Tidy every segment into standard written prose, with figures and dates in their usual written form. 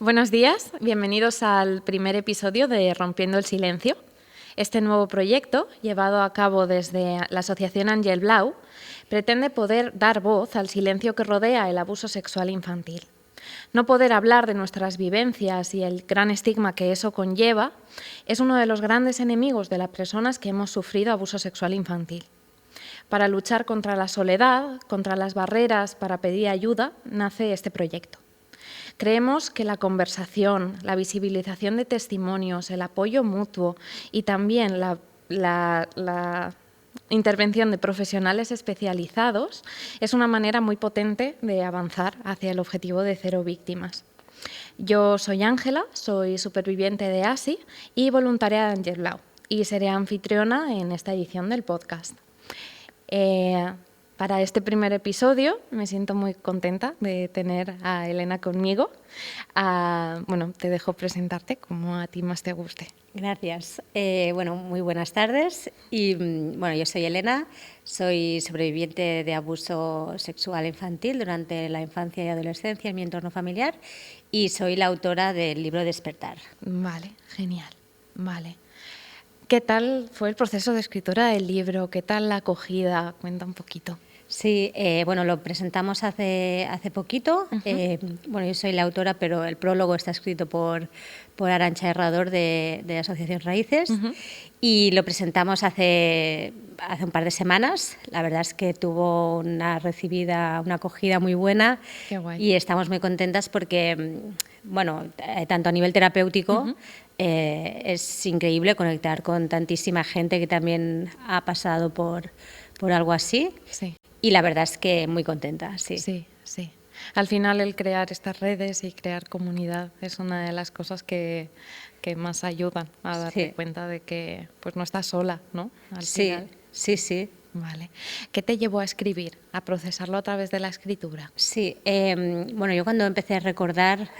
Buenos días, bienvenidos al primer episodio de Rompiendo el Silencio. Este nuevo proyecto, llevado a cabo desde la Asociación Àngel Blau, pretende poder dar voz al silencio que rodea el abuso sexual infantil. No poder hablar de nuestras vivencias y el gran estigma que eso conlleva es uno de los grandes enemigos de las personas que hemos sufrido abuso sexual infantil. Para luchar contra la soledad, contra las barreras para pedir ayuda, nace este proyecto. Creemos que la conversación, la visibilización de testimonios, el apoyo mutuo y también la intervención de profesionales especializados es una manera muy potente de avanzar hacia el objetivo de 0 víctimas. Yo soy Ángela, soy superviviente de ASI y voluntaria de Àngel Blau y seré anfitriona en esta edición del podcast. Para este primer episodio me siento muy contenta de tener a Elena conmigo. Bueno, te dejo presentarte como a ti más te guste. Gracias. Muy buenas tardes. Yo soy Elena, soy sobreviviente de abuso sexual infantil durante la infancia y adolescencia en mi entorno familiar y soy la autora del libro Despertar. Vale, genial. Vale. ¿Qué tal fue el proceso de escritura del libro? ¿Qué tal la acogida? Cuenta un poquito. Sí, lo presentamos hace poquito. Yo soy la autora, pero el prólogo está escrito por Arantxa Herrador de Asociación Raíces y lo presentamos hace un par de semanas. La verdad es que tuvo una acogida muy buena. Qué guay. Y estamos muy contentas porque, tanto a nivel terapéutico, es increíble conectar con tantísima gente que también ha pasado por algo así. Sí. Y la verdad es que muy contenta, sí. Sí. Al final el crear estas redes y crear comunidad es una de las cosas que más ayudan a darte cuenta de que pues no estás sola, ¿no? Al final. Sí. Vale. ¿Qué te llevó a escribir, a procesarlo a través de la escritura? Sí, yo cuando empecé a recordar,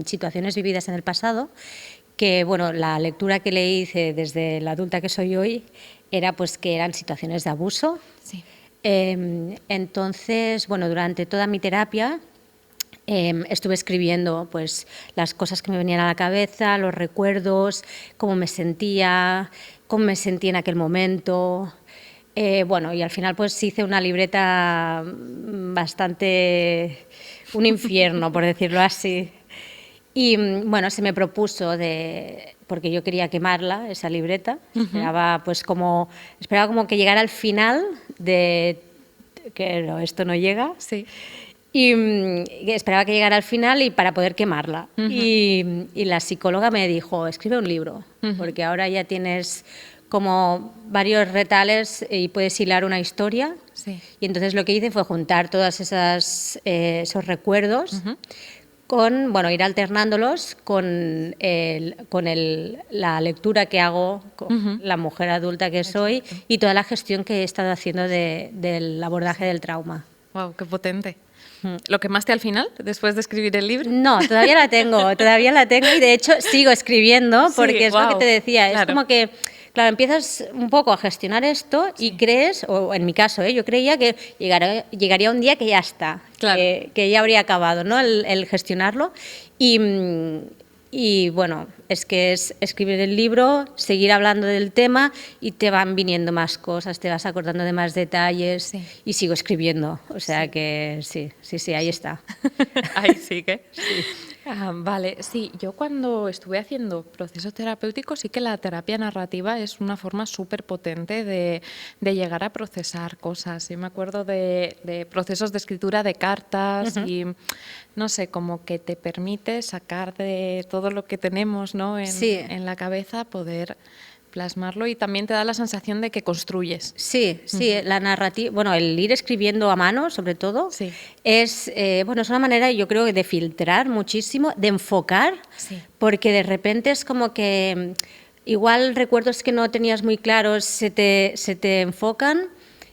situaciones vividas en el pasado, que la lectura que le hice desde la adulta que soy hoy era pues que eran situaciones de abuso. Sí. Entonces, durante toda mi terapia estuve escribiendo pues las cosas que me venían a la cabeza, los recuerdos, cómo me sentía en aquel momento. Y al final pues hice una libreta bastante un infierno, por decirlo así. Y se me propuso porque yo quería quemarla, esa libreta. Esperaba como que llegara al final que esto no llega. Sí. Y esperaba que llegara al final y para poder quemarla. Y la psicóloga me dijo, escribe un libro, porque ahora ya tienes como varios retales y puedes hilar una historia. Sí. Y entonces lo que hice fue juntar todos esos recuerdos ir alternándolos con la lectura que hago con la mujer adulta que soy. Exacto. Y toda la gestión que he estado haciendo del abordaje del trauma. ¡Wow! ¡Qué potente! ¿Lo quemaste al final, después de escribir el libro? No, todavía la tengo y de hecho sigo escribiendo porque es lo que te decía, claro. Es como que... Claro, empiezas un poco a gestionar esto y crees, o en mi caso, yo creía que llegaría un día que ya está, claro. que ya habría acabado, ¿no? el gestionarlo. Y bueno, es que es escribir el libro, seguir hablando del tema y te van viniendo más cosas, te vas acordando de más detalles y sigo escribiendo. O sea que sí, ahí está. Ahí sigue. Sí. Vale, sí, yo cuando estuve haciendo procesos terapéuticos sí que la terapia narrativa es una forma súper potente de llegar a procesar cosas. Yo me acuerdo de procesos de escritura de cartas y no sé, como que te permite sacar de todo lo que tenemos, ¿no? en la cabeza, poder plasmarlo y también te da la sensación de que construyes. Sí, la narrativa, el ir escribiendo a mano, sobre todo, es una manera, yo creo, de filtrar muchísimo, de enfocar, porque de repente es como que igual recuerdos que no tenías muy claros se te enfocan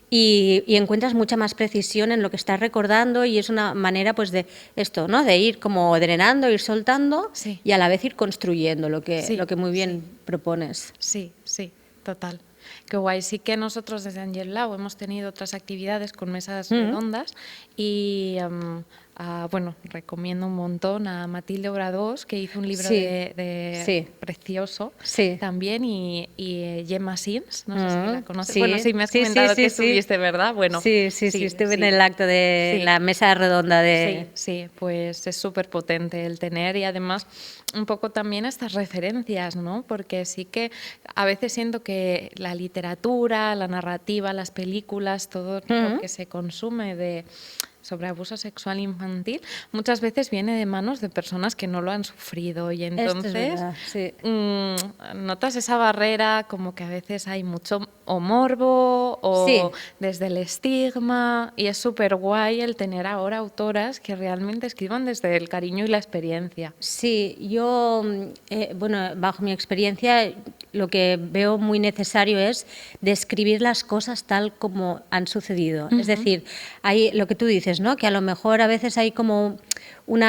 y encuentras mucha más precisión en lo que estás recordando y es una manera pues de esto, ¿no? De ir como drenando, ir soltando y a la vez ir construyendo lo que muy bien propones. Sí, total. Qué guay. Sí que nosotros desde Àngel Blau hemos tenido otras actividades con mesas redondas y bueno, recomiendo un montón a Matilde Obradors, que hizo un libro Sí, de precioso sí. también, y Gemma Sims, no sé si la conoces. Sí, Bueno, sí, me has sí, comentado que sí. estuviste, ¿verdad? Bueno, Sí, sí, estuve en sí. el acto de Sí. la mesa redonda Sí, de... sí, pues es súper potente el tener, y además un poco también estas referencias, ¿no? Porque sí que a veces siento que la literatura, la narrativa, las películas, todo lo que se consume sobre abuso sexual infantil, muchas veces viene de manos de personas que no lo han sufrido, y Esto es entonces verdad, sí. notas esa barrera, como que a veces hay mucho o morbo o Sí, desde el estigma, y es súper guay el tener ahora autoras que realmente escriban desde el cariño y la experiencia. sí, yo, bueno, bajo mi experiencia, lo que veo muy necesario es describir las cosas tal como han sucedido. Es decir, hay lo que tú dices, ¿no? Que a lo mejor a veces hay como un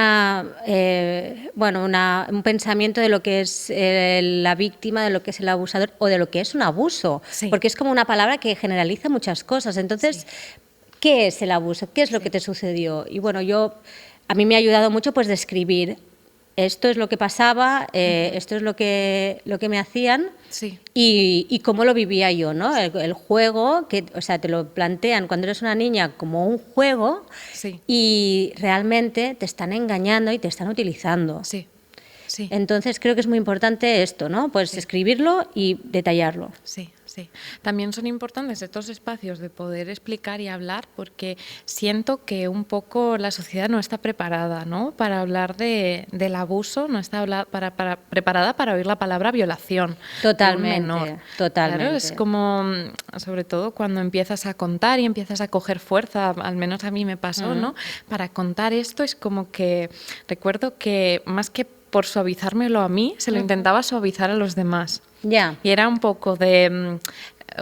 pensamiento de lo que es la víctima, de lo que es el abusador o de lo que es un abuso, Sí. porque es como una palabra que generaliza muchas cosas. Entonces, ¿qué es el abuso? ¿Qué es lo que te sucedió? Y bueno, a mí me ha ayudado mucho pues describir esto es lo que pasaba, esto es lo que me hacían Sí. y cómo lo vivía yo, ¿no? El juego, o sea, te lo plantean cuando eres una niña como un juego Sí. y realmente te están engañando y te están utilizando. Sí. Sí. Entonces creo que es muy importante esto, ¿no? Pues escribirlo y detallarlo. Sí, sí. También son importantes estos espacios de poder explicar y hablar, porque siento que un poco la sociedad no está preparada, ¿no? Para hablar del abuso, no está preparada para oír la palabra violación de un menor. Totalmente. Claro, es como, sobre todo cuando empiezas a contar y empiezas a coger fuerza, al menos a mí me pasó, ¿no? Para contar esto es como que recuerdo que más que por suavizármelo a mí, se lo intentaba suavizar a los demás. Ya. Y era un poco de,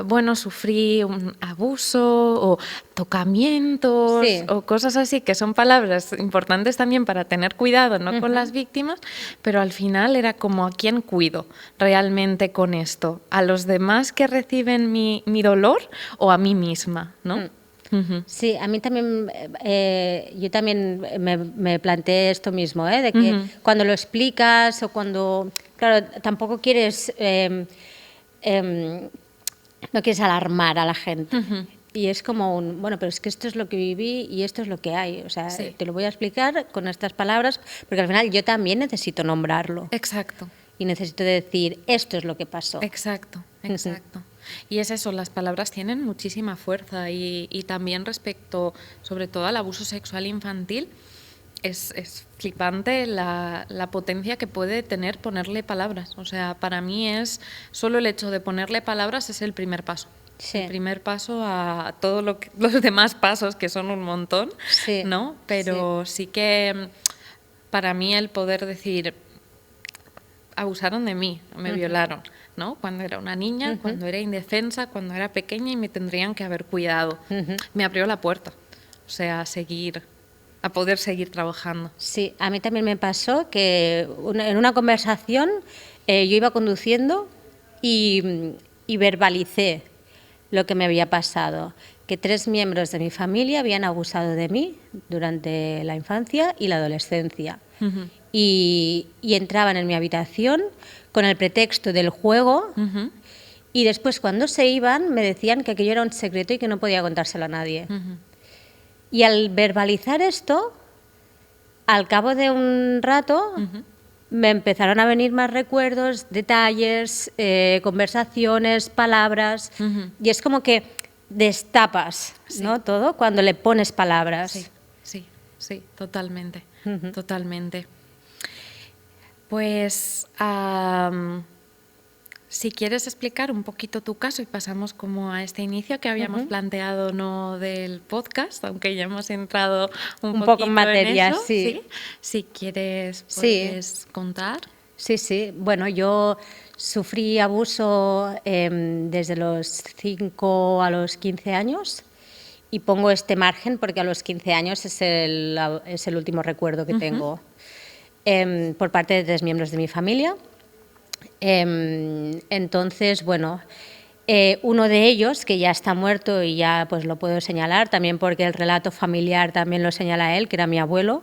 bueno, sufrí un abuso o tocamientos Sí. o cosas así, que son palabras importantes también para tener cuidado, ¿no? Con las víctimas, pero al final era como, ¿a quién cuido realmente con esto? ¿A los demás que reciben mi dolor o a mí misma, ¿no? Sí, a mí también, yo también me planteé esto mismo, de que cuando lo explicas o cuando, claro, tampoco quieres, no quieres alarmar a la gente. Y es como bueno, pero es que esto es lo que viví y esto es lo que hay. O sea, te lo voy a explicar con estas palabras, porque al final yo también necesito nombrarlo. Exacto. Y necesito decir, esto es lo que pasó. Exacto, exacto. Y es eso, las palabras tienen muchísima fuerza, y también respecto, sobre todo al abuso sexual infantil, es flipante la potencia que puede tener ponerle palabras. O sea, para mí solo el hecho de ponerle palabras es el primer paso. Sí. El primer paso a todos los demás pasos, que son un montón, Sí. ¿no? Pero sí que para mí el poder decir, abusaron de mí, me violaron, ¿no? Cuando era una niña, cuando era indefensa, cuando era pequeña, y me tendrían que haber cuidado. Me abrió la puerta, o sea, a poder seguir trabajando. Sí, a mí también me pasó que en una conversación yo iba conduciendo y verbalicé lo que me había pasado, que 3 miembros de mi familia habían abusado de mí durante la infancia y la adolescencia. Y entraban en mi habitación con el pretexto del juego y después cuando se iban me decían que aquello era un secreto y que no podía contárselo a nadie. Y al verbalizar esto, al cabo de un rato, me empezaron a venir más recuerdos, detalles, conversaciones, palabras, y es como que destapas, ¿no? Todo cuando le pones palabras. Sí, totalmente, totalmente. Pues si quieres explicar un poquito tu caso y pasamos como a este inicio que habíamos planteado, no del podcast, aunque ya hemos entrado un poco en materia, eso, sí. Si quieres, puedes contar. Sí. Bueno, yo sufrí abuso desde los 5 a los 15 años. Y pongo este margen porque a los 15 años es el último recuerdo que tengo por parte de 3 miembros de mi familia. Entonces, bueno, Uno de ellos, que ya está muerto y ya pues lo puedo señalar, también porque el relato familiar también lo señala él, que era mi abuelo,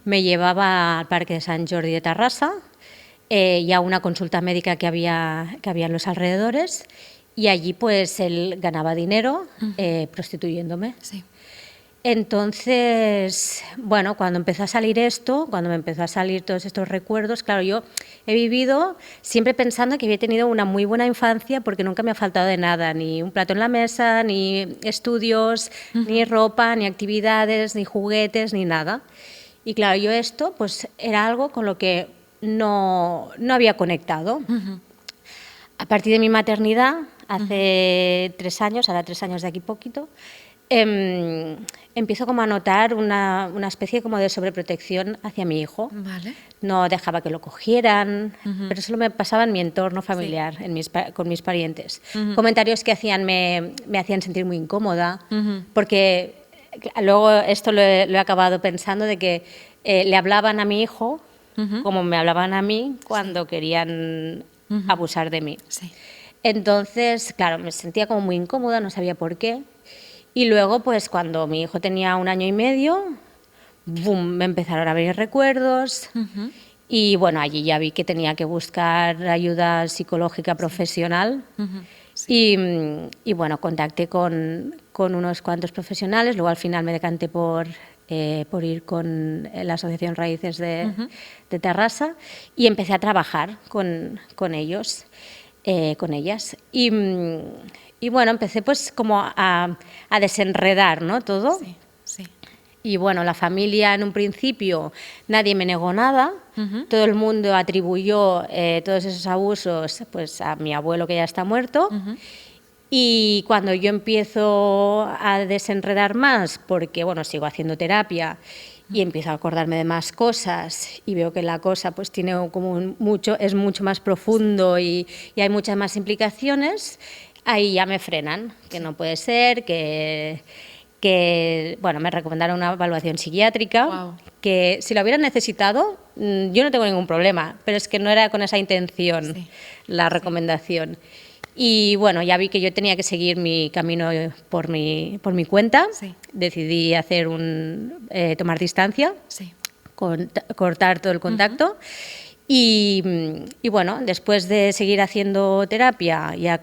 me llevaba al Parque de Sant Jordi de Tarrasa y a una consulta médica que había en los alrededores, y allí pues él ganaba dinero prostituyéndome. Sí. Entonces, bueno, cuando empezó a salir esto, cuando me empezó a salir todos estos recuerdos, claro, yo he vivido siempre pensando que había tenido una muy buena infancia porque nunca me ha faltado de nada, ni un plato en la mesa, ni estudios, ni ropa, ni actividades, ni juguetes, ni nada. Y claro, yo esto pues era algo con lo que no había conectado. A partir de mi maternidad, hace 3 años, ahora 3 años de aquí poquito, empiezo como a notar una especie como de sobreprotección hacia mi hijo. Vale. No dejaba que lo cogieran, pero eso me pasaba en mi entorno familiar, con mis parientes. Comentarios que me hacían sentir muy incómoda, porque luego esto lo he acabado pensando de que le hablaban a mi hijo como me hablaban a mí cuando querían abusar de mí. Sí. Entonces, claro, me sentía como muy incómoda, no sabía por qué. Y luego, pues cuando mi hijo tenía 1 año y medio, ¡bum!, me empezaron a venir recuerdos. Y bueno, allí ya vi que tenía que buscar ayuda psicológica profesional. Y bueno, contacté con unos cuantos profesionales. Luego al final me decanté por ir con la Asociación Raíces de Tarrasa, y empecé a trabajar con ellos, con ellas. Y bueno, empecé pues como a desenredar, ¿no?, todo. Sí, sí. Y bueno, la familia en un principio, nadie me negó nada, todo el mundo atribuyó todos esos abusos pues a mi abuelo, que ya está muerto. Y cuando yo empiezo a desenredar más, porque bueno, sigo haciendo terapia y empiezo a acordarme de más cosas y veo que la cosa pues tiene como es mucho más profundo y hay muchas más implicaciones, ahí ya me frenan, que no puede ser, que bueno, me recomendaron una evaluación psiquiátrica, que si la hubiera necesitado, yo no tengo ningún problema, pero es que no era con esa intención la recomendación. Y bueno, ya vi que yo tenía que seguir mi camino por mi cuenta. Decidí tomar distancia, cortar todo el contacto. Y bueno, después de seguir haciendo terapia, ya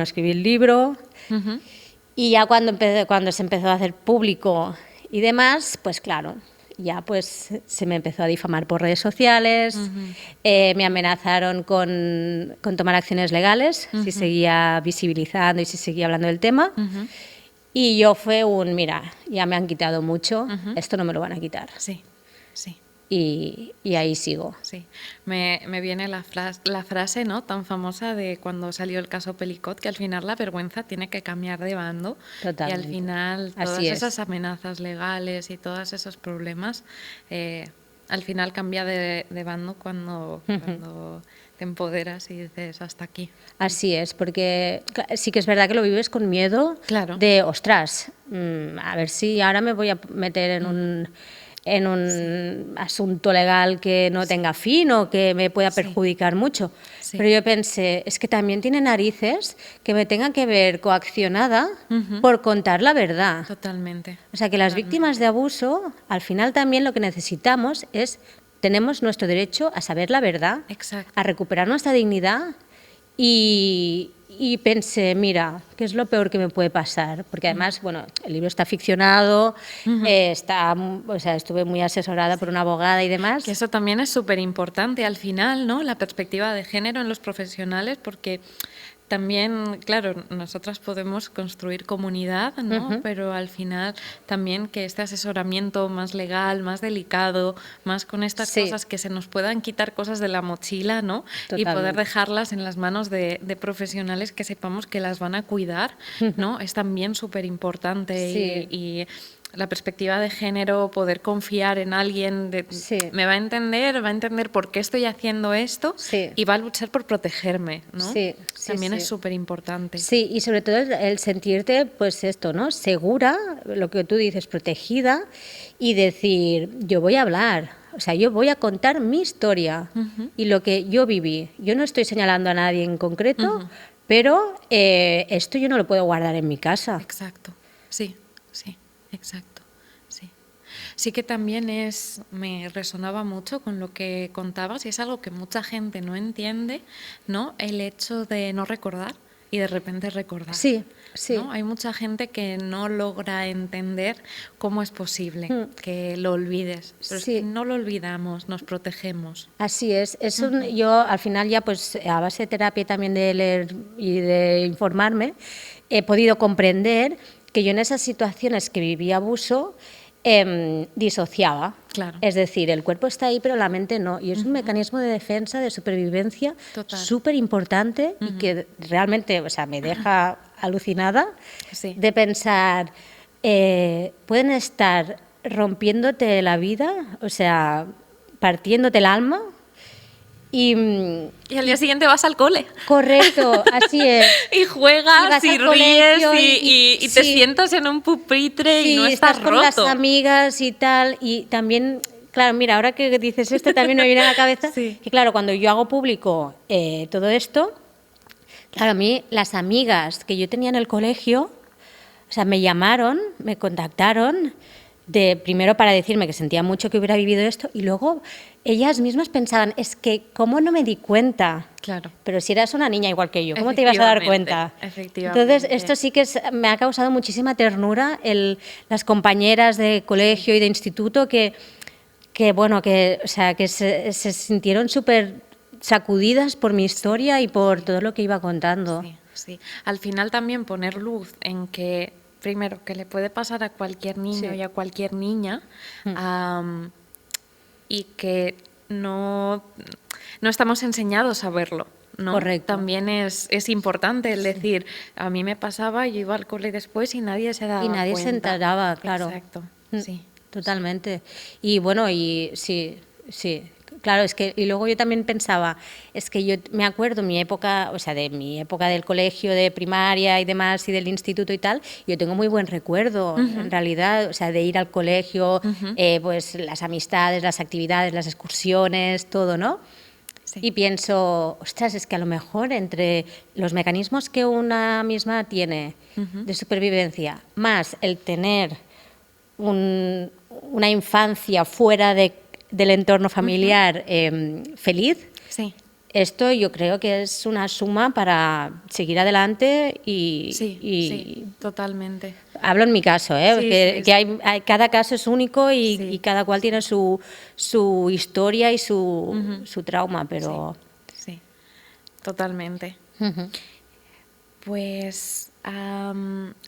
escribí el libro. Y ya cuando se empezó a hacer público y demás, pues claro, ya pues se me empezó a difamar por redes sociales, me amenazaron con tomar acciones legales si seguía visibilizando y si seguía hablando del tema. Y yo mira, ya me han quitado mucho, esto no me lo van a quitar. Sí, sí. Y ahí sigo. Sí, me viene la frase, ¿no?, tan famosa de cuando salió el caso Pelicot, que al final la vergüenza tiene que cambiar de bando. Totalmente. Y al final todas esas amenazas legales y todos esos problemas, al final cambia de bando cuando te empoderas y dices hasta aquí. Así es, porque sí que es verdad que lo vives con miedo de, ostras, a ver si ahora me voy a meter en un asunto legal que no tenga fin o que me pueda perjudicar mucho. Pero yo pensé, es que también tiene narices que me tenga que ver coaccionada por contar la verdad. Totalmente. O sea, que las víctimas de abuso, al final también lo que necesitamos tenemos nuestro derecho a saber la verdad, a recuperar nuestra dignidad. Y pensé, mira, ¿qué es lo peor que me puede pasar? Porque además, bueno, el libro está ficcionado, estuve muy asesorada por una abogada y demás. Que eso también es súper importante al final, ¿no?, la perspectiva de género en los profesionales, porque también, claro, nosotras podemos construir comunidad, ¿no? Pero al final también que este asesoramiento más legal, más delicado, más con estas cosas, que se nos puedan quitar cosas de la mochila, ¿no? Totalmente. Y poder dejarlas en las manos de profesionales que sepamos que las van a cuidar, ¿no? Es también súper importante. Y la perspectiva de género, poder confiar en alguien, me va a entender por qué estoy haciendo esto y va a luchar por protegerme, ¿no? También es súper importante. Sí, y sobre todo el sentirte, pues esto, ¿no?, segura, lo que tú dices, protegida, y decir, yo voy a hablar, o sea, yo voy a contar mi historia y lo que yo viví. Yo no estoy señalando a nadie en concreto, pero esto yo no lo puedo guardar en mi casa. Exacto, sí, exacto, sí. Sí que también me resonaba mucho con lo que contabas y es algo que mucha gente no entiende, ¿no? El hecho de no recordar y de repente recordar. Sí, sí. ¿No? Hay mucha gente que no logra entender cómo es posible que lo olvides, pero Sí. es que no lo olvidamos, nos protegemos. Así es. Yo al final ya, pues a base de terapia y también de leer y de informarme, he podido comprender que yo en esas situaciones que viví abuso disociaba. Claro. Es decir, el cuerpo está ahí, pero la mente no. Y es un mecanismo de defensa, de supervivencia súper importante y que realmente, o sea, me deja alucinada de pensar, pueden estar rompiéndote la vida, o sea, partiéndote el alma y al día siguiente vas al cole. Correcto, así es. Y juegas y ríes y te sí, sientas en un pupitre sí, y no estás con roto. las amigas y tal. Y también, claro, mira, ahora que dices esto también me viene a la cabeza que, claro, cuando yo hago público todo esto, claro, a mí las amigas que yo tenía en el colegio, o sea, me llamaron, me contactaron, primero para decirme que sentía mucho que hubiera vivido esto y luego ellas mismas pensaban, es que ¿cómo no me di cuenta? Claro. Pero si eras una niña igual que yo, ¿cómo te ibas a dar cuenta? Efectivamente. Entonces, esto sí que me ha causado muchísima ternura, las compañeras de colegio y de instituto que se sintieron súper sacudidas por mi historia y por todo lo que iba contando. Sí. Al final también poner luz en que primero, que le puede pasar a cualquier niño y a cualquier niña, y que no estamos enseñados a verlo, ¿no? Correcto. También es importante el decir, a mí me pasaba, yo iba al cole después y nadie se daba cuenta. Y nadie se enteraba, claro. Exacto, sí. Totalmente. Y bueno, y sí. Claro, es que, y luego yo también pensaba, es que yo me acuerdo mi época, o sea, de mi época del colegio, de primaria y demás, y del instituto y tal, yo tengo muy buen recuerdo, en realidad, o sea, de ir al colegio, pues las amistades, las actividades, las excursiones, todo, ¿no? Sí. Y pienso, ostras, es que a lo mejor entre los mecanismos que una misma tiene de supervivencia, más el tener una infancia fuera del entorno familiar feliz, esto yo creo que es una suma para seguir adelante Sí, totalmente. Hablo en mi caso, que cada caso es único y cada cual tiene su historia y su trauma, pero... Sí, totalmente. Pues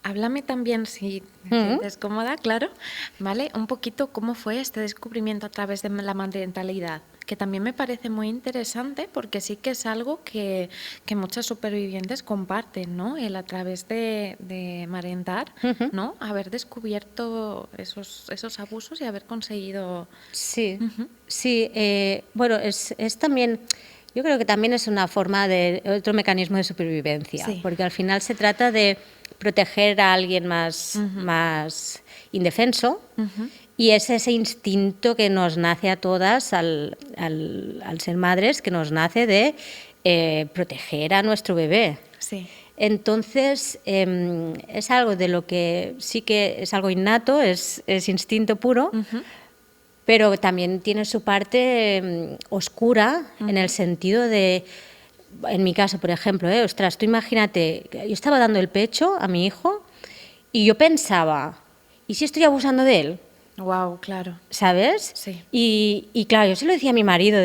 háblame también, si te sientes cómoda, claro, ¿vale? Un poquito cómo fue este descubrimiento a través de la parentalidad, que también me parece muy interesante porque sí que es algo que muchas supervivientes comparten, ¿no? El a través de marentar, ¿no? Haber descubierto esos abusos y haber conseguido... Sí, bueno, es también... Yo creo que también es una forma de otro mecanismo de supervivencia, porque al final se trata de proteger a alguien más indefenso y es ese instinto que nos nace a todas al ser madres, que nos nace de proteger a nuestro bebé. Sí. Entonces, es algo de lo que sí que es algo innato, es instinto puro, pero también tiene su parte oscura en el sentido de, en mi caso, por ejemplo, ostras, tú imagínate, yo estaba dando el pecho a mi hijo y yo pensaba, ¿y si estoy abusando de él? Wow, claro. ¿Sabes? Sí. Y claro, yo se lo decía a mi marido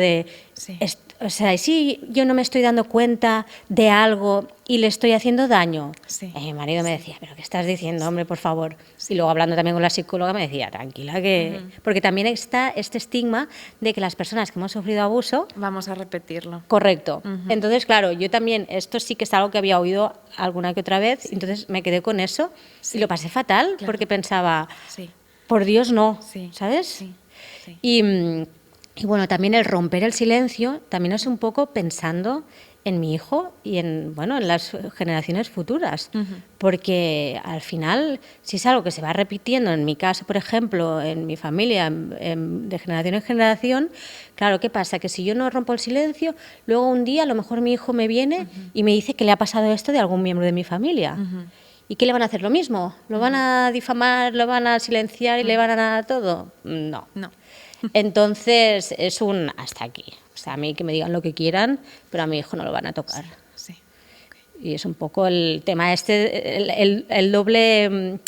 o sea, ¿y si yo no me estoy dando cuenta de algo y le estoy haciendo daño? Mi marido me decía, ¿pero qué estás diciendo, hombre, por favor? Y luego hablando también con la psicóloga me decía, tranquila, que... Porque también está este estigma de que las personas que hemos sufrido abuso... Vamos a repetirlo. Correcto. Entonces, claro, yo también, esto sí que es algo que había oído alguna que otra vez, entonces me quedé con eso y lo pasé fatal, porque pensaba, por Dios, no, ¿sabes? Y bueno, también el romper el silencio también es un poco pensando en mi hijo y en las generaciones futuras. Porque al final, si es algo que se va repitiendo, en mi caso, por ejemplo, en mi familia, de generación en generación, claro, ¿qué pasa? Que si yo no rompo el silencio, luego un día a lo mejor mi hijo me viene y me dice que le ha pasado esto de algún miembro de mi familia. ¿Y qué le van a hacer? ¿Lo mismo? ¿Lo van a difamar, lo van a silenciar y le van a dar todo? No. Entonces es un hasta aquí. O sea, a mí que me digan lo que quieran, pero a mi hijo no lo van a tocar. Sí. Y es un poco el tema el doble...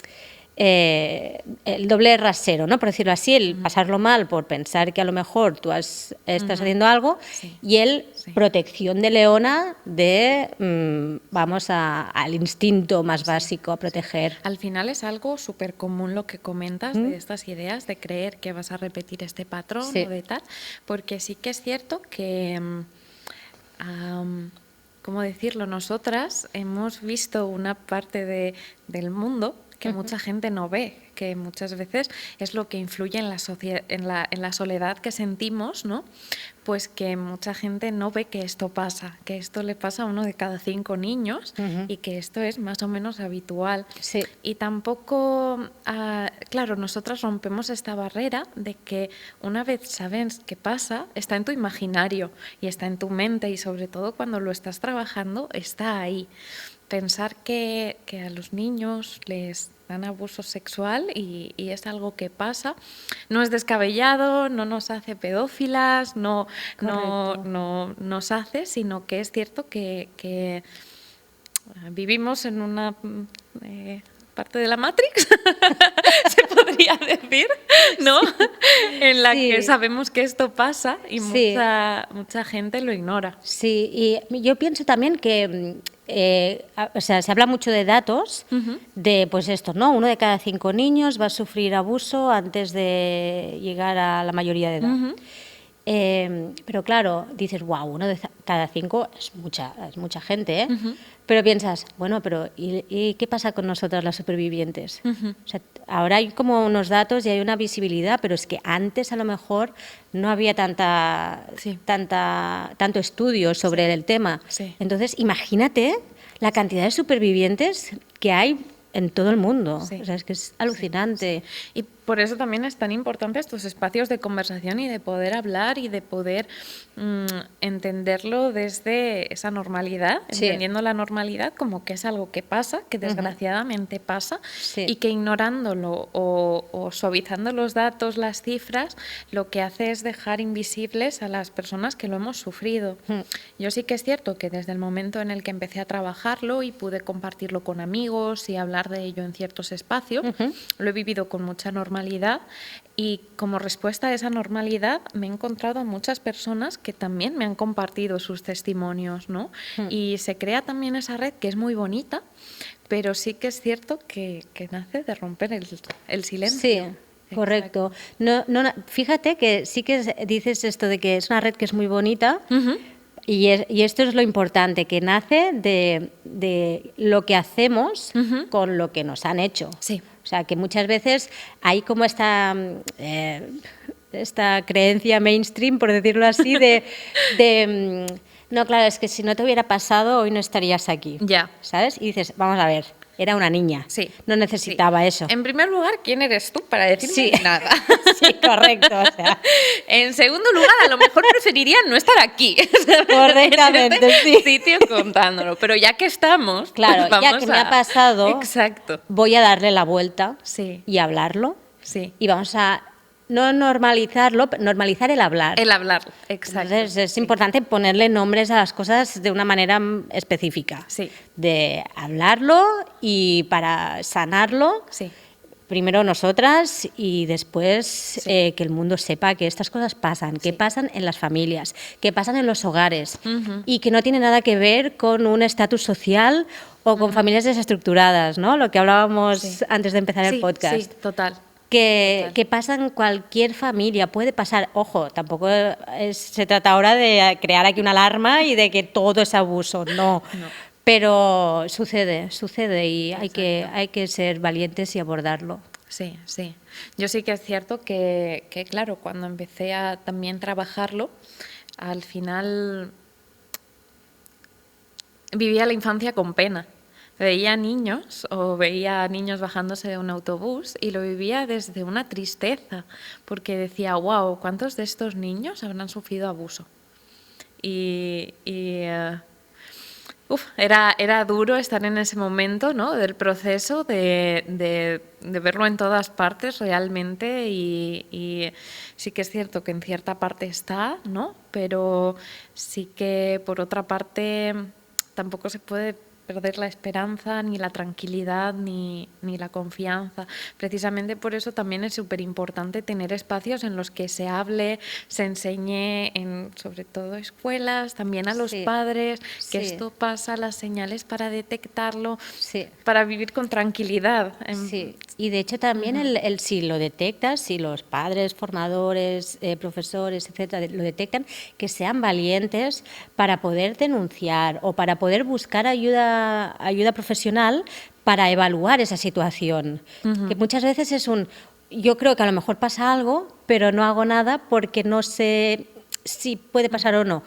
el doble rasero, ¿no? Por decirlo así, el pasarlo mal por pensar que a lo mejor tú estás haciendo algo, y el protección de leona de vamos al instinto más básico, a proteger. Al final es algo súper común lo que comentas de estas ideas, de creer que vas a repetir este patrón o de tal, porque sí que es cierto que, ¿cómo decirlo? Nosotras hemos visto una parte del mundo que mucha gente no ve, que muchas veces es lo que influye en la soledad que sentimos, ¿no? Pues que mucha gente no ve que esto pasa, que esto le pasa a 1 de cada 5 niños y que esto es más o menos habitual. Sí. Y tampoco, claro, nosotras rompemos esta barrera de que una vez sabes qué pasa, está en tu imaginario y está en tu mente, y sobre todo cuando lo estás trabajando, está ahí. Pensar que a los niños les dan abuso sexual y es algo que pasa, no es descabellado, no nos hace pedófilas, no nos hace, sino que es cierto que vivimos en una parte de la Matrix, se podría decir, ¿no? En la que sabemos que esto pasa y mucha gente lo ignora. Sí, y yo pienso también que o sea, se habla mucho de datos, de pues esto, ¿no? 1 de cada 5 niños va a sufrir abuso antes de llegar a la mayoría de edad. Pero claro, dices, wow, 1 de cada 5 es mucha gente, ¿eh? Pero piensas, bueno, pero ¿y qué pasa con nosotras las supervivientes? O sea, ahora hay como unos datos y hay una visibilidad, pero es que antes a lo mejor no había tanto estudio sobre el tema. Entonces, imagínate la cantidad de supervivientes que hay en todo el mundo. O sea, es que es alucinante. Y por eso también es tan importante estos espacios de conversación y de poder hablar y de poder entenderlo desde esa normalidad, entendiendo la normalidad como que es algo que pasa, que desgraciadamente pasa, y que ignorándolo o suavizando los datos, las cifras, lo que hace es dejar invisibles a las personas que lo hemos sufrido. Yo sí que es cierto que desde el momento en el que empecé a trabajarlo y pude compartirlo con amigos y hablar de ello en ciertos espacios, lo he vivido con mucha normalidad, y como respuesta a esa normalidad me he encontrado a muchas personas que también me han compartido sus testimonios, ¿no? Y se crea también esa red que es muy bonita, pero sí que es cierto que nace de romper el silencio. Sí, correcto. No, fíjate que sí que dices esto de que es una red que es muy bonita. Y esto es lo importante, que nace de lo que hacemos con lo que nos han hecho. Sí. O sea, que muchas veces hay como esta creencia mainstream, por decirlo así, no, claro, es que si no te hubiera pasado, hoy no estarías aquí. Ya. ¿Sabes? Y dices, vamos a ver, era una niña, no necesitaba eso. En primer lugar, ¿quién eres tú para decirme nada? Sí, correcto. O sea. En segundo lugar, a lo mejor preferiría no estar aquí. Correctamente, en este sitio contándolo. Pero ya que estamos, claro, pues ya que me ha pasado, exacto, voy a darle la vuelta y hablarlo. Y vamos a no normalizarlo, normalizar el hablar. El hablar, exacto. Entonces es importante ponerle nombres a las cosas de una manera específica. De hablarlo y para sanarlo. Primero nosotras y después que el mundo sepa que estas cosas pasan, que pasan en las familias, que pasan en los hogares y que no tiene nada que ver con un estatus social o con familias desestructuradas, ¿no? Lo que hablábamos antes de empezar el podcast. Sí, total. Que pasa en cualquier familia, puede pasar. Ojo, tampoco se trata ahora de crear aquí una alarma y de que todo es abuso, no. Pero sucede y hay que ser valientes y abordarlo. Sí. Yo sí que es cierto que claro, cuando empecé a también trabajarlo, al final vivía la infancia con pena. Veía niños o veía niños bajándose de un autobús y lo vivía desde una tristeza, porque decía, wow, ¿cuántos de estos niños habrán sufrido abuso? Era duro estar en ese momento, ¿no? Del proceso de verlo en todas partes realmente y sí que es cierto que en cierta parte está, ¿no? Pero sí que por otra parte tampoco se puede perder la esperanza, ni la tranquilidad, ni la confianza. Precisamente por eso también es súper importante tener espacios en los que se hable, se enseñe, sobre todo escuelas, también a los padres, que esto pasa, las señales para detectarlo, para vivir con tranquilidad. Sí, y de hecho también si lo detectas, si los padres, formadores, profesores, etcétera, lo detectan, que sean valientes para poder denunciar o para poder buscar ayuda profesional para evaluar esa situación. Que muchas veces yo creo que a lo mejor pasa algo, pero no hago nada porque no sé si puede pasar o no.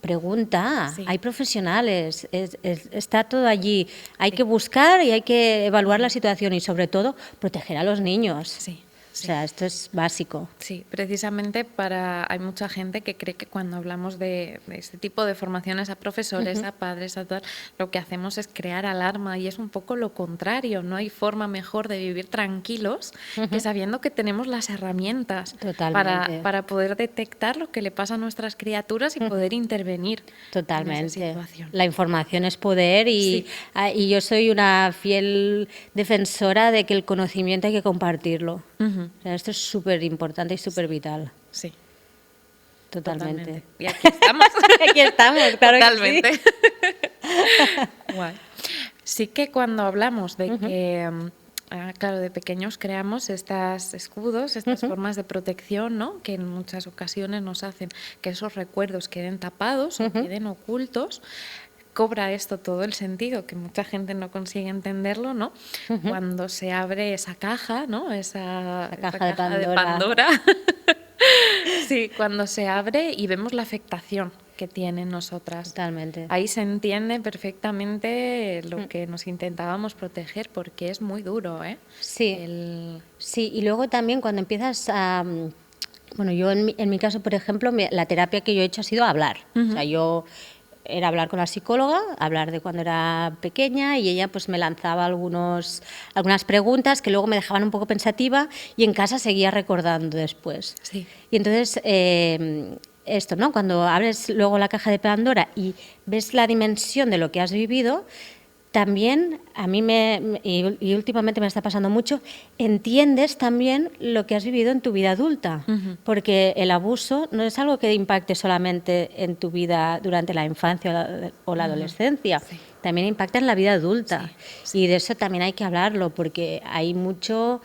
Pregunta, hay profesionales, está todo allí. Hay que buscar y hay que evaluar la situación y, sobre todo, proteger a los niños. Sí. O sea, esto es básico. Sí, precisamente hay mucha gente que cree que cuando hablamos de este tipo de formaciones a profesores, a padres, a tal, lo que hacemos es crear alarma y es un poco lo contrario. No hay forma mejor de vivir tranquilos que sabiendo que tenemos las herramientas para poder detectar lo que le pasa a nuestras criaturas y poder intervenir. Totalmente. En esa situación. La información es poder y yo soy una fiel defensora de que el conocimiento hay que compartirlo. O sea, esto es súper importante y súper vital. Sí. Totalmente. Y aquí estamos. Aquí estamos, claro. Totalmente. Que sí. Guay. Sí que cuando hablamos de que, claro, de pequeños creamos estos escudos, estas formas de protección, ¿no? Que en muchas ocasiones nos hacen que esos recuerdos queden tapados o queden ocultos, cobra esto todo el sentido, que mucha gente no consigue entenderlo, ¿no? Cuando se abre esa caja, ¿no? Esa caja de Pandora. Sí, cuando se abre y vemos la afectación que tienen nosotras. Totalmente. Ahí se entiende perfectamente lo que nos intentábamos proteger, porque es muy duro, ¿eh? Sí. Sí, y luego también cuando empiezas a... Bueno, yo en mi caso, por ejemplo, la terapia que yo he hecho ha sido hablar. O sea, era hablar con la psicóloga, hablar de cuando era pequeña y ella pues me lanzaba algunas preguntas que luego me dejaban un poco pensativa y en casa seguía recordando después. Sí. Y entonces esto, ¿no? Cuando abres luego la caja de Pandora y ves la dimensión de lo que has vivido, también a mí y últimamente me está pasando mucho, entiendes también lo que has vivido en tu vida adulta, porque el abuso no es algo que impacte solamente en tu vida durante la infancia o la adolescencia, también impacta en la vida adulta. Y de eso también hay que hablarlo, porque hay mucho,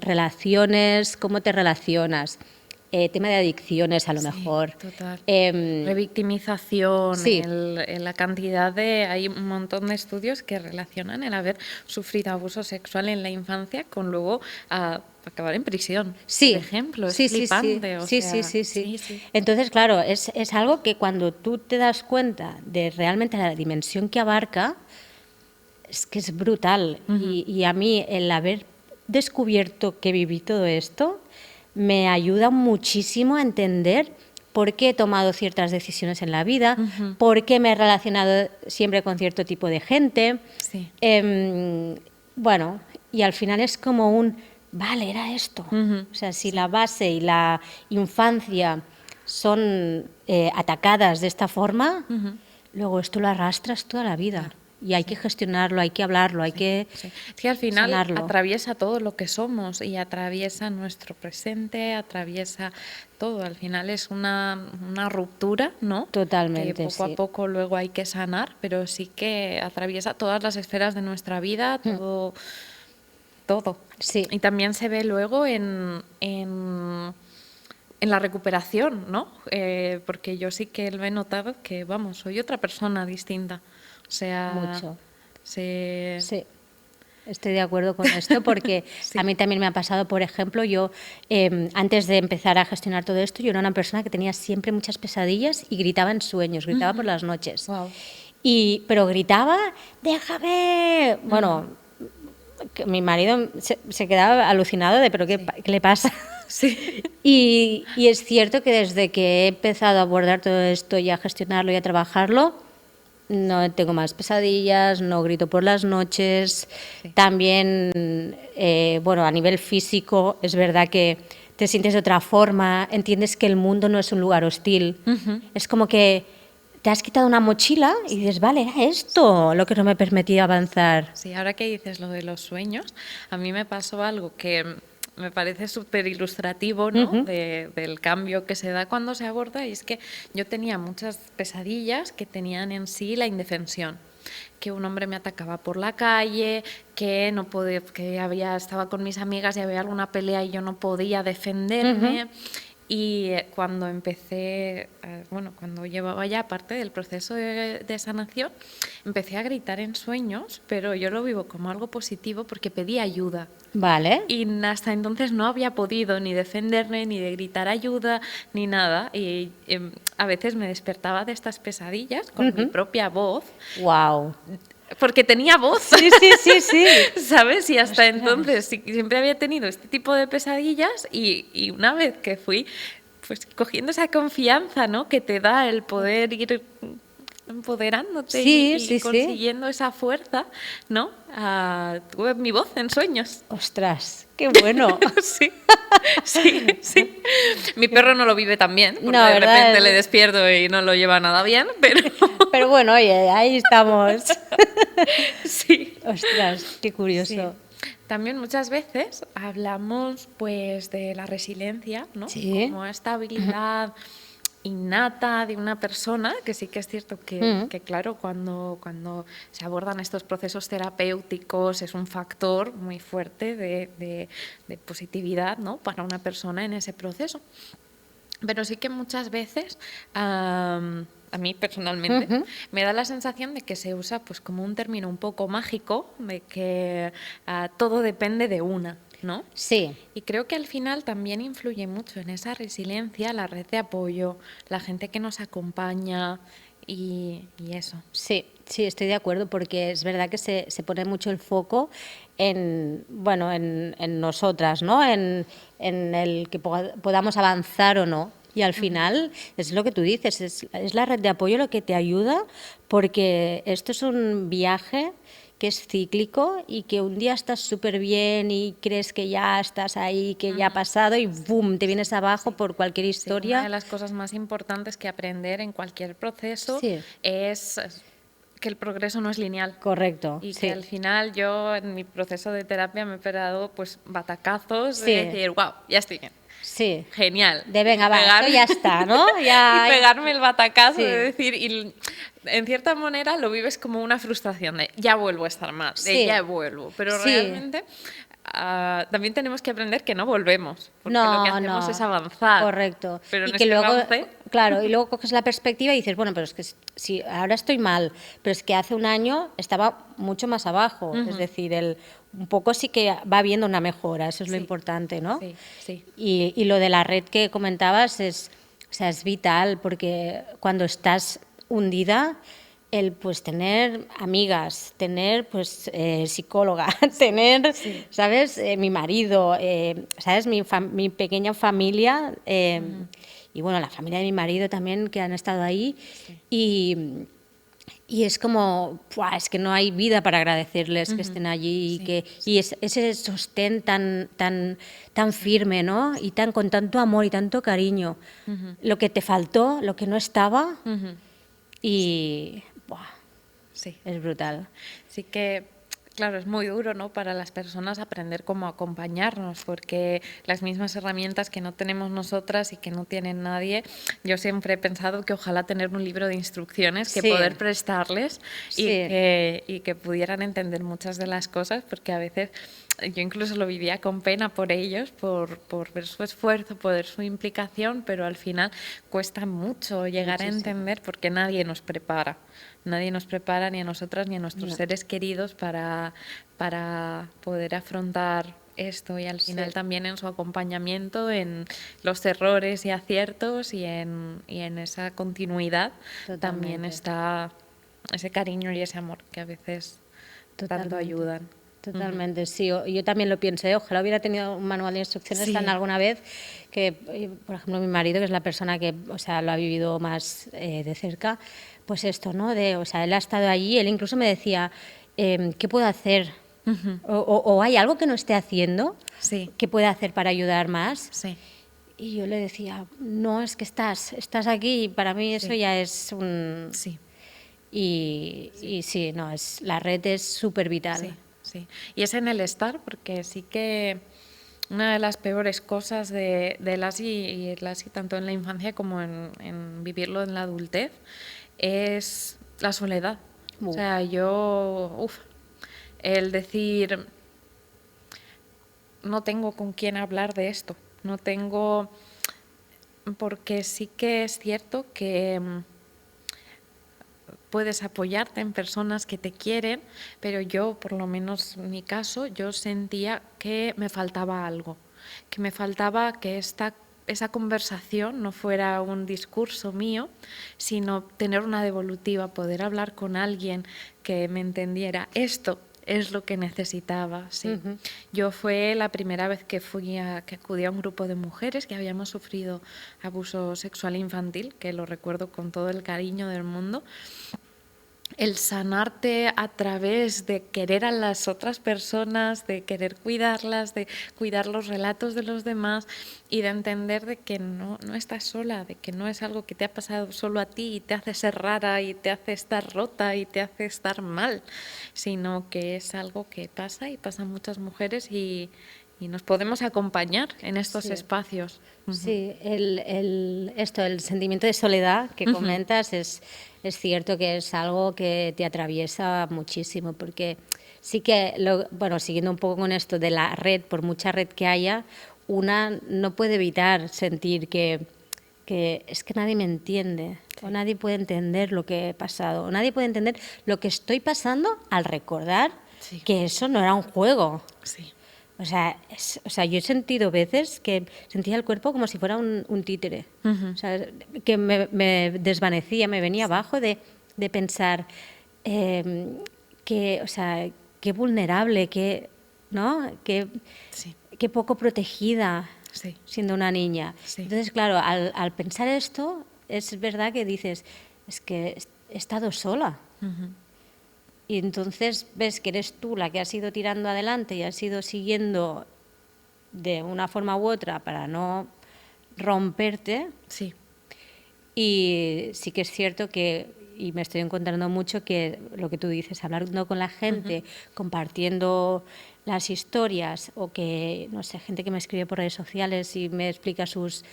relaciones, cómo te relacionas. Tema de adicciones, a lo mejor. Total. Revictimización, la cantidad de... Hay un montón de estudios que relacionan el haber sufrido abuso sexual en la infancia con luego acabar en prisión, por ejemplo. Es flipante. Sí. Entonces, claro, es algo que cuando tú te das cuenta de realmente la dimensión que abarca, es que es brutal. Y a mí, el haber descubierto que viví todo esto, me ayuda muchísimo a entender por qué he tomado ciertas decisiones en la vida, por qué me he relacionado siempre con cierto tipo de gente. Sí. Y al final es como vale, era esto. O sea, si la base y la infancia son atacadas de esta forma, luego esto lo arrastras toda la vida. Claro. Y hay que gestionarlo, hay que hablarlo, hay que Sí, al final sanarlo. Atraviesa todo lo que somos y atraviesa nuestro presente, atraviesa todo. Al final es una ruptura, ¿no? Totalmente, que poco a poco luego hay que sanar, pero sí que atraviesa todas las esferas de nuestra vida, todo. Sí. Y también se ve luego en la recuperación, ¿no? Porque yo sí que lo he notado que, soy otra persona distinta. O sea, mucho. Sí. Estoy de acuerdo con esto porque Sí. a mí también me ha pasado, por ejemplo, yo antes de empezar a gestionar todo esto, yo era una persona que tenía siempre muchas pesadillas y gritaba en sueños, gritaba por las noches. Wow. Pero gritaba, déjame. Bueno, que mi marido se quedaba alucinado de, pero ¿qué le pasa? Sí. Y es cierto que desde que he empezado a abordar todo esto y a gestionarlo y a trabajarlo, no tengo más pesadillas, no grito por las noches. Sí. También, bueno, a nivel físico, es verdad que te sientes de otra forma, entiendes que el mundo no es un lugar hostil. Es como que te has quitado una mochila y dices, vale, era esto lo que no me permitía avanzar. Sí, ahora que dices lo de los sueños, a mí me pasó algo que me parece súper ilustrativo, ¿no? Del cambio que se da cuando se aborda, y es que yo tenía muchas pesadillas que tenían en sí la indefensión, que un hombre me atacaba por la calle, que no podía, que estaba con mis amigas y había alguna pelea y yo no podía defenderme. Y cuando empecé, bueno, cuando llevaba ya parte del proceso de sanación, empecé a gritar en sueños, pero yo lo vivo como algo positivo porque pedí ayuda. Vale. Y hasta entonces no había podido ni defenderme, ni de gritar ayuda, ni nada. Y a veces me despertaba de estas pesadillas con mi propia voz. Wow. Porque tenía voz. Sí, sí, sí, sí. ¿Sabes? Y hasta entonces siempre había tenido este tipo de pesadillas y una vez que fui pues cogiendo esa confianza, ¿no? Que te da el poder ir empoderándote Sí, y sí, sí. consiguiendo esa fuerza, ¿no? Tuve mi voz en sueños. Ostras, qué bueno. Sí, sí, sí. Mi perro no lo vive tan bien, porque No, de ¿verdad? repente le despierto y no lo lleva nada bien, pero Pero bueno, oye, ahí estamos. sí. Ostras, qué curioso. Sí. También muchas veces hablamos pues de la resiliencia, ¿no? Sí. Como esta habilidad innata de una persona, que sí que es cierto que claro, cuando se abordan estos procesos terapéuticos es un factor muy fuerte de positividad, ¿no? Para una persona en ese proceso. Pero sí que muchas veces, a mí personalmente, me da la sensación de que se usa pues como un término un poco mágico, de que todo depende de una, ¿no? Sí. Y creo que al final también influye mucho en esa resiliencia la red de apoyo, la gente que nos acompaña y eso. Sí, sí, estoy de acuerdo porque es verdad que se pone mucho el foco en, bueno, en nosotras, ¿no? En el que podamos avanzar o no. Y al final es lo que tú dices, es la red de apoyo lo que te ayuda porque esto es un viaje que es cíclico y que un día estás súper bien y crees que ya estás ahí, que ya ha pasado y ¡boom!, te vienes abajo por cualquier Sí, historia. una de las cosas más importantes que aprender en cualquier proceso Sí. es que el progreso no es lineal. Correcto, Y sí. que al final yo en mi proceso de terapia me he pegado pues batacazos Sí. de decir, wow, ya estoy bien. Sí. Genial. De venga, va, esto ya está, ¿no? Ya, y pegarme el batacazo Sí. de decir, y en cierta manera lo vives como una frustración de ya vuelvo a estar mal, de Sí. ya vuelvo. Pero Sí. realmente también tenemos que aprender que no volvemos, porque no, lo que hacemos no. es avanzar. Correcto. Pero Y en que ese luego, avance, claro, y luego coges la perspectiva y dices, bueno, pero es que si ahora estoy mal, pero es que hace un año estaba mucho más abajo. Es decir, un poco sí que va habiendo una mejora, eso es lo Sí. importante, ¿no? sí, sí. Y lo de la red que comentabas o sea, es vital porque cuando estás hundida, el pues tener amigas, tener pues psicóloga, tener, ¿sabes? Mi marido, ¿sabes? Mi pequeña familia y bueno, la familia de mi marido también que han estado ahí y es como, ¡buah!, es que no hay vida para agradecerles que estén allí y ese sostén tan firme, ¿no? Y con tanto amor y tanto cariño. Lo que te faltó, lo que no estaba y ¡buah!, Sí. es brutal. Sí que, claro, es muy duro, ¿no?, para las personas aprender cómo acompañarnos, porque las mismas herramientas que no tenemos nosotras y que no tienen nadie, yo siempre he pensado que ojalá tener un libro de instrucciones que Sí. poder prestarles Sí. y que pudieran entender muchas de las cosas, porque a veces yo incluso lo vivía con pena por ellos, por ver su esfuerzo, por ver su implicación, pero al final cuesta mucho llegar a entender porque nadie nos prepara. Nadie nos prepara, ni a nosotras ni a nuestros seres queridos, para poder afrontar esto, y al final también en su acompañamiento, en los errores y aciertos, y en esa continuidad también está ese cariño y ese amor que a veces tanto ayudan. Totalmente, sí. Yo también lo pienso, ¿eh? Ojalá hubiera tenido un manual de instrucciones tan alguna vez, que, por ejemplo, mi marido, que es la persona que, o sea, lo ha vivido más de cerca, pues esto, ¿no? O sea, él ha estado allí, él incluso me decía, ¿qué puedo hacer? O hay algo que no esté haciendo que pueda hacer para ayudar más. Sí. Y yo le decía, no, es que estás aquí, y para mí eso ya es un... Sí. Y sí, no, la red es súper vital. Sí. Sí, y es en el estar, porque sí que una de las peores cosas de el ASI, tanto en la infancia como en vivirlo en la adultez, es la soledad. O sea, el decir, no tengo con quién hablar de esto, no tengo, porque sí que es cierto que puedes apoyarte en personas que te quieren, pero yo, por lo menos en mi caso, yo sentía que me faltaba algo, que me faltaba que esa conversación no fuera un discurso mío, sino tener una devolutiva, poder hablar con alguien que me entendiera. Esto es lo que necesitaba, sí. Yo fue la primera vez que acudí a un grupo de mujeres que habíamos sufrido abuso sexual infantil, que lo recuerdo con todo el cariño del mundo. El sanarte a través de querer a las otras personas, de querer cuidarlas, de cuidar los relatos de los demás, y de entender de que no estás sola, de que no es algo que te ha pasado solo a ti y te hace ser rara y te hace estar rota y te hace estar mal, sino que es algo que pasa y pasa a muchas mujeres, y nos podemos acompañar en estos espacios. Sí, el sentimiento de soledad que comentas es cierto que es algo que te atraviesa muchísimo, porque sí que, siguiendo un poco con esto de la red, por mucha red que haya, una no puede evitar sentir que es que nadie me entiende, o nadie puede entender lo que he pasado, o nadie puede entender lo que estoy pasando al recordar que eso no era un juego. Sí. O sea, yo he sentido veces que sentía el cuerpo como si fuera un títere. O sea, que me desvanecía, me venía abajo de pensar o sea, qué vulnerable, ¿no? Qué poco protegida siendo una niña. Entonces, claro, al pensar esto, es verdad que dices, es que he estado sola. Y entonces ves que eres tú la que has ido tirando adelante y has ido siguiendo de una forma u otra para no romperte. Sí. Y sí que es cierto y me estoy encontrando mucho que lo que tú dices, hablando con la gente, compartiendo las historias, o que, no sé, gente que me escribe por redes sociales y me explica sus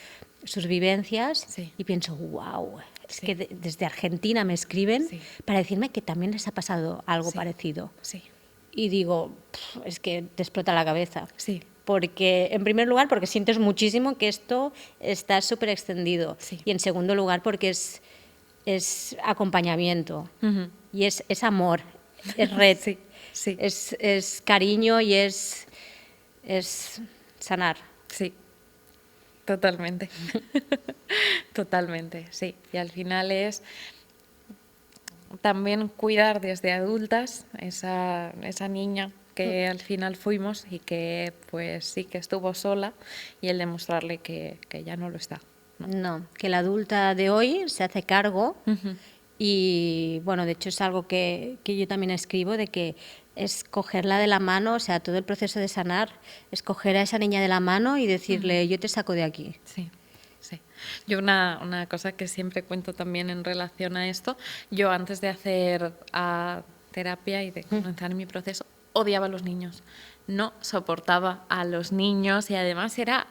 vivencias, y pienso, wow, es que desde Argentina me escriben para decirme que también les ha pasado algo parecido. Y digo, es que te explota la cabeza. Porque, en primer lugar, porque sientes muchísimo que esto está súper extendido. Y en segundo lugar, porque es acompañamiento. Y es amor, es red, es cariño y es sanar. Sí. Totalmente. Totalmente, sí. Y al final es también cuidar desde adultas esa niña que al final fuimos, y que pues sí que estuvo sola, y el demostrarle que ya no lo está. No, que la adulta de hoy se hace cargo. Y bueno, de hecho es algo que yo también escribo, de que es cogerla de la mano, o sea, todo el proceso de sanar, es coger a esa niña de la mano y decirle, yo te saco de aquí. Sí. Yo una cosa que siempre cuento también en relación a esto, yo antes de hacer terapia y de comenzar mi proceso, odiaba a los niños. No soportaba a los niños, y además era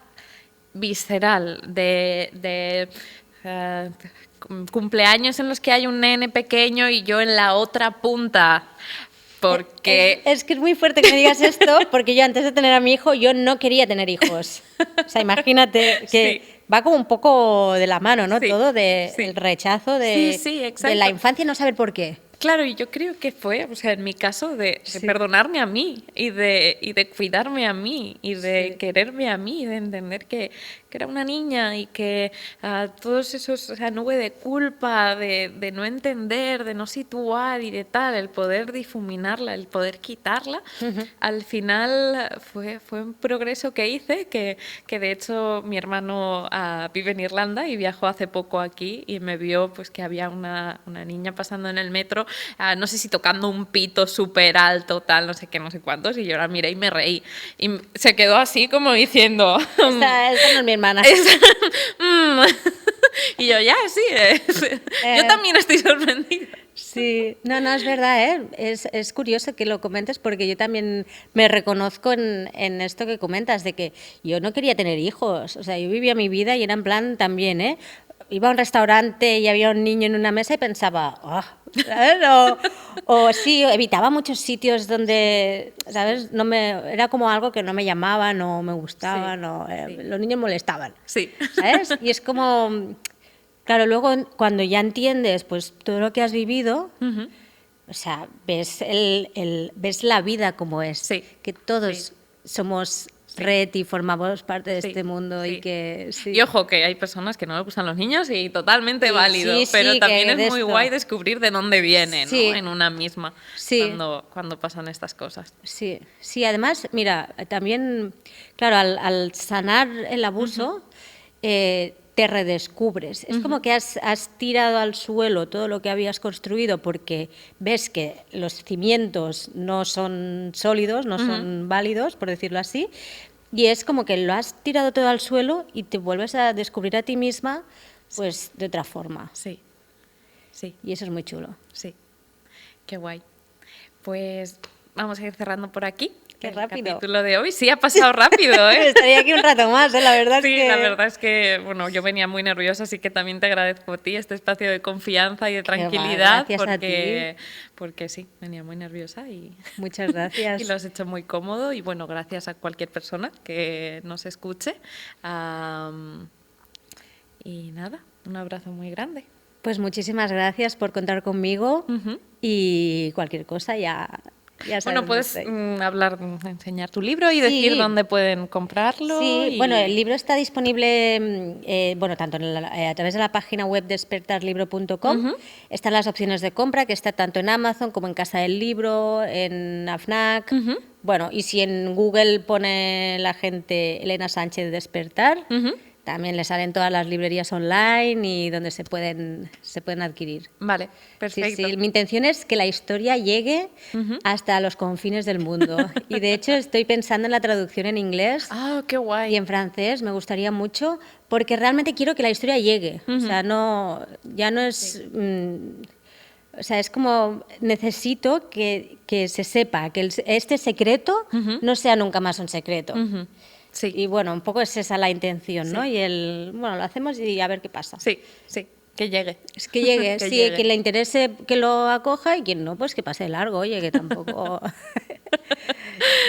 visceral de cumpleaños en los que hay un nene pequeño y yo en la otra punta. Porque es que es muy fuerte que me digas esto, porque yo antes de tener a mi hijo, yo no quería tener hijos. O sea, imagínate va como un poco de la mano, ¿no? Sí, Todo de sí. el rechazo Sí, sí, de exacto. la infancia, no saber por qué. Claro, y yo creo que fue, o sea, en mi caso, de Sí. perdonarme a mí y de cuidarme a mí y de Sí. quererme a mí, de entender que era una niña y que todos esos, esa nube de culpa, de no entender, de no situar y de tal, el poder difuminarla, el poder quitarla, al final fue un progreso que hice, que de hecho mi hermano vive en Irlanda y viajó hace poco aquí y me vio pues que había una niña pasando en el metro, no sé si tocando un pito súper alto, tal, no sé qué, no sé cuántos, y yo la miré y me reí. Y se quedó así como diciendo... Esta no es mi hermana. Mm. Y yo, ya, sí, yo también estoy sorprendida. Sí, no, no, es verdad, ¿eh? Es curioso que lo comentes porque yo también me reconozco en esto que comentas, de que yo no quería tener hijos, o sea, yo vivía mi vida y era en plan también, ¿eh? Iba a un restaurante y había un niño en una mesa y pensaba, ¿sabes? O sí, evitaba muchos sitios donde, ¿sabes? No me, era como algo que no me llamaba, no me gustaba, Sí, no, sí. los niños molestaban, Sí. ¿sabes? Y es como, claro, luego cuando ya entiendes pues todo lo que has vivido, Ujú. o sea, ves, ves la vida como es, Sí, que todos sí. somos Sí. red y formamos parte de Sí, este mundo y sí. que sí. Y ojo, que hay personas que no les gustan los niños y totalmente Y válido, sí, pero sí, también que es de muy esto. guay descubrir de dónde viene, ¿no? Sí, En una misma, sí, cuando pasan estas cosas. sí, sí. Además, mira, también, claro, al sanar el abuso, te redescubres. Es como que has tirado al suelo todo lo que habías construido porque ves que los cimientos no son sólidos, no son válidos, por decirlo así, y es como que lo has tirado todo al suelo y te vuelves a descubrir a ti misma, pues de otra forma. Sí, sí, Y eso es muy chulo. sí. Qué guay. Pues vamos a ir cerrando por aquí. Qué El rápido. capítulo de hoy sí ha pasado rápido, ¿eh? Estaría aquí un rato más, ¿eh? La verdad es Sí, que... la verdad es que, bueno, yo venía muy nerviosa, así que también te agradezco a ti este espacio de confianza y de Qué va, tranquilidad, gracias a ti. porque sí, venía muy nerviosa Muchas y gracias. lo has hecho muy cómodo. Y bueno, gracias a cualquier persona que nos escuche. Y nada, un abrazo muy grande. Pues muchísimas gracias por contar conmigo Ujú. y cualquier cosa ya sabes Bueno, dónde puedes estoy. enseñar tu libro y decir Sí, dónde pueden comprarlo sí. Bueno, el y... libro está disponible, bueno, tanto a través de la página web despertarlibro.com. Están las opciones de compra, que está tanto en Amazon como en Casa del Libro, en AFNAC. Bueno, y si en Google pone la gente Elena Sánchez Despertar, también le salen todas las librerías online y donde se pueden adquirir. Vale, Sí, perfecto. sí. Mi intención es que la historia llegue hasta los confines del mundo. Y de hecho estoy pensando en la traducción en inglés Ah, qué guay. y en francés, me gustaría mucho, porque realmente quiero que la historia llegue. O sea, no, ya no es... o sea, es como necesito que se sepa que este secreto no sea nunca más un secreto. Sí, Y bueno, un poco es esa la intención, ¿no? Sí. Y bueno, lo hacemos y a ver qué pasa. sí, sí, que llegue. Es que llegue, Que sí, llegue. quien le interese que lo acoja y quien no, pues que pase de largo, oye, que tampoco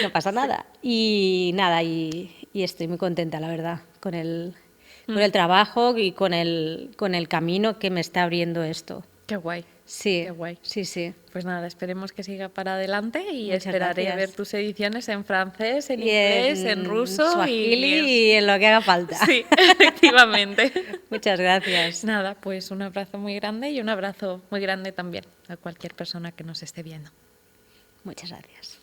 no pasa nada. Y nada, y estoy muy contenta, la verdad, con el trabajo y con el camino que me está abriendo esto. Qué guay. Sí, Qué guay. sí, sí. Pues nada, esperemos que siga para adelante y Muchas esperaré a gracias. ver tus ediciones en francés, en Y inglés, en en ruso Swahili y en lo que haga falta. Sí, efectivamente. Muchas gracias. Nada, pues un abrazo muy grande y un abrazo muy grande también a cualquier persona que nos esté viendo. Muchas gracias.